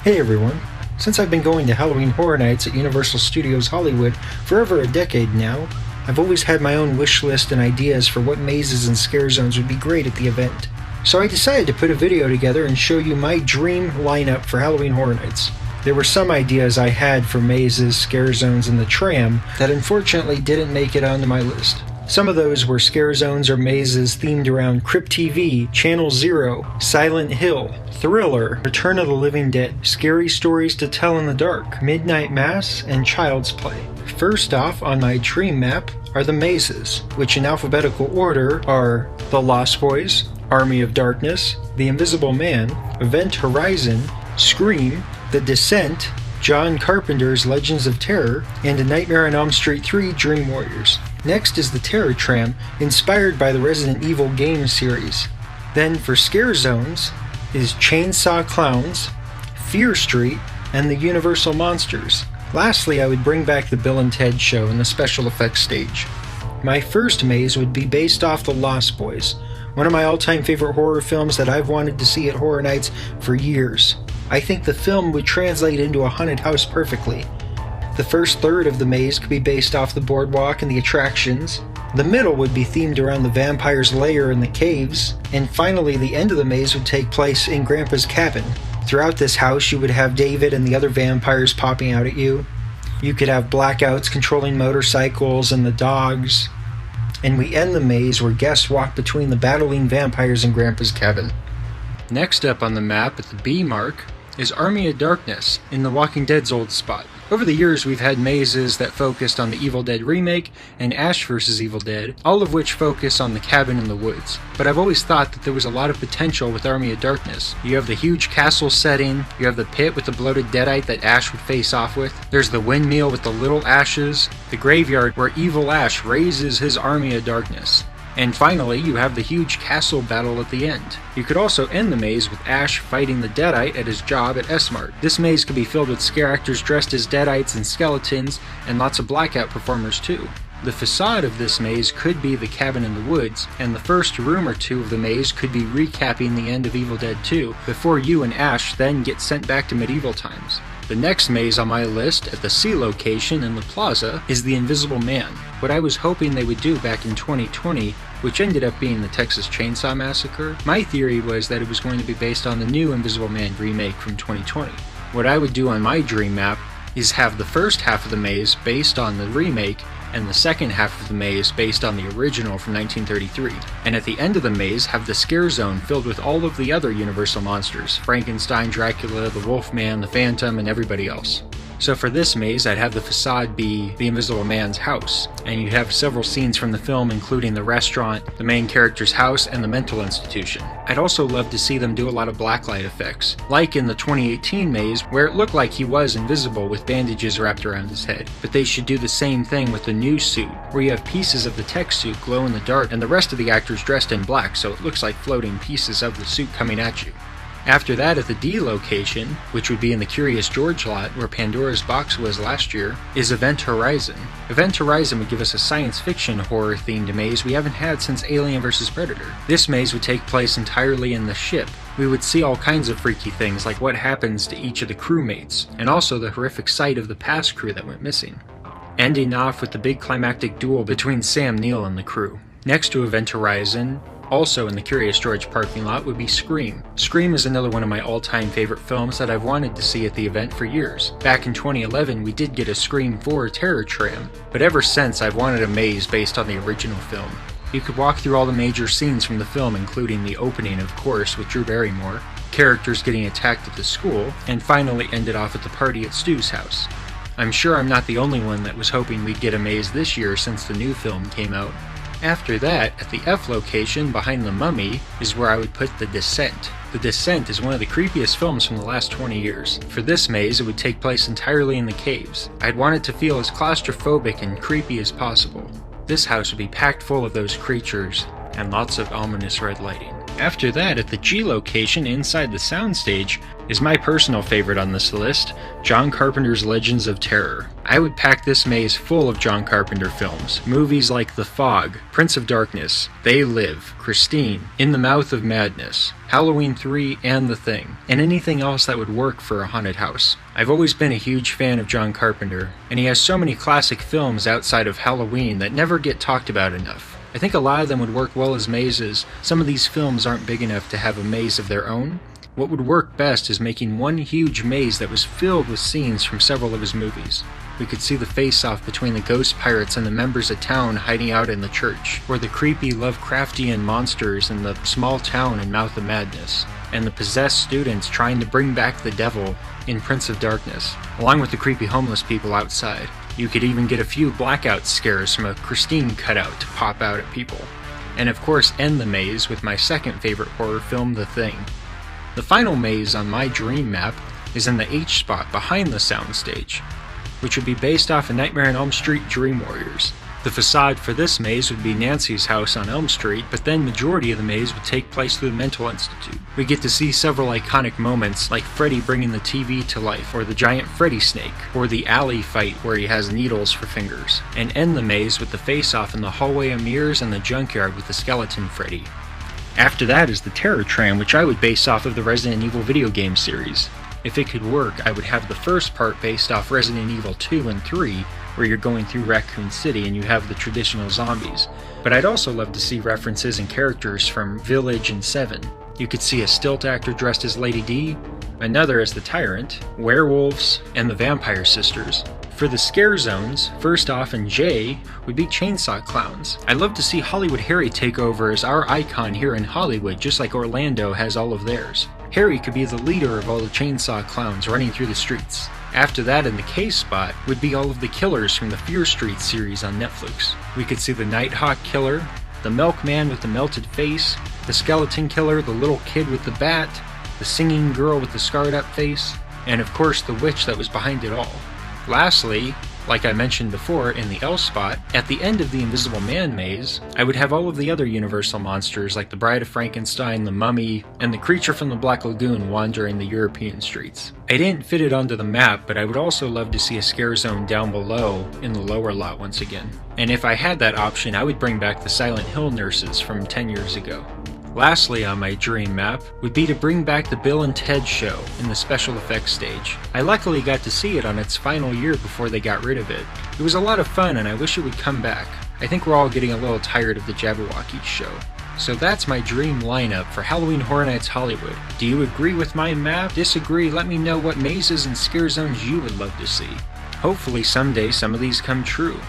Hey everyone! Since I've been going to Halloween Horror Nights at Universal Studios Hollywood for over a decade now, I've always had my own wish list and ideas for what mazes and scare zones would be great at the event. So I decided to put a video together and show you my dream lineup for Halloween Horror Nights. There were some ideas I had for mazes, scare zones, and the Tram that unfortunately didn't make it onto my list. Some of those were scare zones or mazes themed around Crypt TV, Channel Zero, Silent Hill, Thriller, Return of the Living Dead, Scary Stories to Tell in the Dark, Midnight Mass, and Child's Play. First off on my dream map are the mazes, which in alphabetical order are The Lost Boys, Army of Darkness, The Invisible Man, Event Horizon, Scream, The Descent, John Carpenter's Legends of Terror, and A Nightmare on Elm Street 3 Dream Warriors. Next is the Terror Tram, inspired by the Resident Evil game series. Then for scare zones is Chainsaw Clowns, Fear Street, and the Universal Monsters. Lastly, I would bring back the Bill and Ted Show and the special effects stage. My first maze would be based off The Lost Boys, one of my all-time favorite horror films that I've wanted to see at Horror Nights for years. I think the film would translate into a haunted house perfectly. The first third of the maze could be based off the boardwalk and the attractions. The middle would be themed around the vampire's lair in the caves. And finally, the end of the maze would take place in Grandpa's cabin. Throughout this house, you would have David and the other vampires popping out at you. You could have blackouts controlling motorcycles and the dogs. And we end the maze where guests walk between the battling vampires in Grandpa's cabin. Next up on the map at the B mark is Army of Darkness in The Walking Dead's old spot. Over the years, we've had mazes that focused on the Evil Dead remake and Ash vs. Evil Dead, all of which focus on the cabin in the woods. But I've always thought that there was a lot of potential with Army of Darkness. You have the huge castle setting, you have the pit with the bloated deadite that Ash would face off with, there's the windmill with the little ashes, the graveyard where Evil Ash raises his Army of Darkness. And finally, you have the huge castle battle at the end. You could also end the maze with Ash fighting the Deadite at his job at S-Mart. This maze could be filled with scare actors dressed as Deadites and skeletons, and lots of blackout performers too. The facade of this maze could be the cabin in the woods, and the first room or two of the maze could be recapping the end of Evil Dead 2, before you and Ash then get sent back to medieval times. The next maze on my list at the C location in the plaza is the Invisible Man. What I was hoping they would do back in 2020, which ended up being the Texas Chainsaw Massacre, my theory was that it was going to be based on the new Invisible Man remake from 2020. What I would do on my dream map is have the first half of the maze based on the remake and the second half of the maze based on the original from 1933. And at the end of the maze, have the scare zone filled with all of the other Universal monsters, Frankenstein, Dracula, the Wolfman, the Phantom, and everybody else. So for this maze, I'd have the facade be the Invisible Man's house, and you'd have several scenes from the film including the restaurant, the main character's house, and the mental institution. I'd also love to see them do a lot of blacklight effects, like in the 2018 maze where it looked like he was invisible with bandages wrapped around his head. But they should do the same thing with the new suit, where you have pieces of the tech suit glow in the dark and the rest of the actors dressed in black, so it looks like floating pieces of the suit coming at you. After that, at the D location, which would be in the Curious George lot where Pandora's Box was last year, is Event Horizon. Event Horizon would give us a science fiction horror themed maze we haven't had since Alien vs. Predator. This maze would take place entirely in the ship. We would see all kinds of freaky things like what happens to each of the crewmates, and also the horrific sight of the past crew that went missing. Ending off with the big climactic duel between Sam Neill and the crew. Next to Event Horizon, also in the Curious George parking lot, would be Scream. Scream is another one of my all-time favorite films that I've wanted to see at the event for years. Back in 2011, we did get a Scream 4 Terror Tram, but ever since I've wanted a maze based on the original film. You could walk through all the major scenes from the film, including the opening, of course, with Drew Barrymore, characters getting attacked at the school, and finally ended off at the party at Stu's house. I'm sure I'm not the only one that was hoping we'd get a maze this year since the new film came out. After that, at the F location behind the Mummy is where I would put The Descent. The Descent is one of the creepiest films from the last 20 years. For this maze, it would take place entirely in the caves. I'd want it to feel as claustrophobic and creepy as possible. This house would be packed full of those creatures, and lots of ominous red lighting. After that, at the G location inside the Soundstage, is my personal favorite on this list, John Carpenter's Legends of Terror. I would pack this maze full of John Carpenter films, movies like The Fog, Prince of Darkness, They Live, Christine, In the Mouth of Madness, Halloween 3, and The Thing, and anything else that would work for a haunted house. I've always been a huge fan of John Carpenter, and he has so many classic films outside of Halloween that never get talked about enough. I think a lot of them would work well as mazes. Some of these films aren't big enough to have a maze of their own. What would work best is making one huge maze that was filled with scenes from several of his movies. We could see the face-off between the ghost pirates and the members of town hiding out in the church, or the creepy Lovecraftian monsters in the small town in Mouth of Madness, and the possessed students trying to bring back the devil in Prince of Darkness, along with the creepy homeless people outside. You could even get a few blackout scares from a Christine cutout to pop out at people. And of course end the maze with my second favorite horror film, The Thing. The final maze on my dream map is in the H spot behind the Soundstage, which would be based off of Nightmare on Elm Street Dream Warriors. The facade for this maze would be Nancy's house on Elm Street, but then majority of the maze would take place through the mental institute. We get to see several iconic moments like Freddy bringing the TV to life, or the giant Freddy snake, or the alley fight where he has needles for fingers, and end the maze with the face-off in the hallway of mirrors and the junkyard with the skeleton Freddy. After that is the Terror Tram, which I would base off of the Resident Evil video game series. If it could work, I would have the first part based off Resident Evil 2 and 3, where you're going through Raccoon City and you have the traditional zombies. But I'd also love to see references and characters from Village and 7. You could see a stilt actor dressed as Lady D, another as the Tyrant, werewolves, and the Vampire Sisters. For the scare zones, first off in J would be Chainsaw Clowns. I'd love to see Hollywood Harry take over as our icon here in Hollywood, just like Orlando has all of theirs. Harry could be the leader of all the Chainsaw Clowns running through the streets. After that, in the K spot, would be all of the killers from the Fear Street series on Netflix. We could see the Nighthawk Killer, the Milkman with the melted face, the Skeleton Killer, the little kid with the bat, the singing girl with the scarred up face, and of course the witch that was behind it all. Lastly, like I mentioned before in the L spot, at the end of the Invisible Man maze, I would have all of the other Universal monsters like the Bride of Frankenstein, the Mummy, and the Creature from the Black Lagoon wandering the European streets. I didn't fit it onto the map, but I would also love to see a scare zone down below in the lower lot once again. And if I had that option, I would bring back the Silent Hill nurses from 10 years ago. Lastly on my dream map would be to bring back the Bill and Ted show in the special effects stage. I luckily got to see it on its final year before they got rid of it. It was a lot of fun and I wish it would come back. I think we're all getting a little tired of the Jabberwocky show. So that's my dream lineup for Halloween Horror Nights Hollywood. Do you agree with my map? Disagree? Let me know what mazes and scare zones you would love to see. Hopefully someday some of these come true.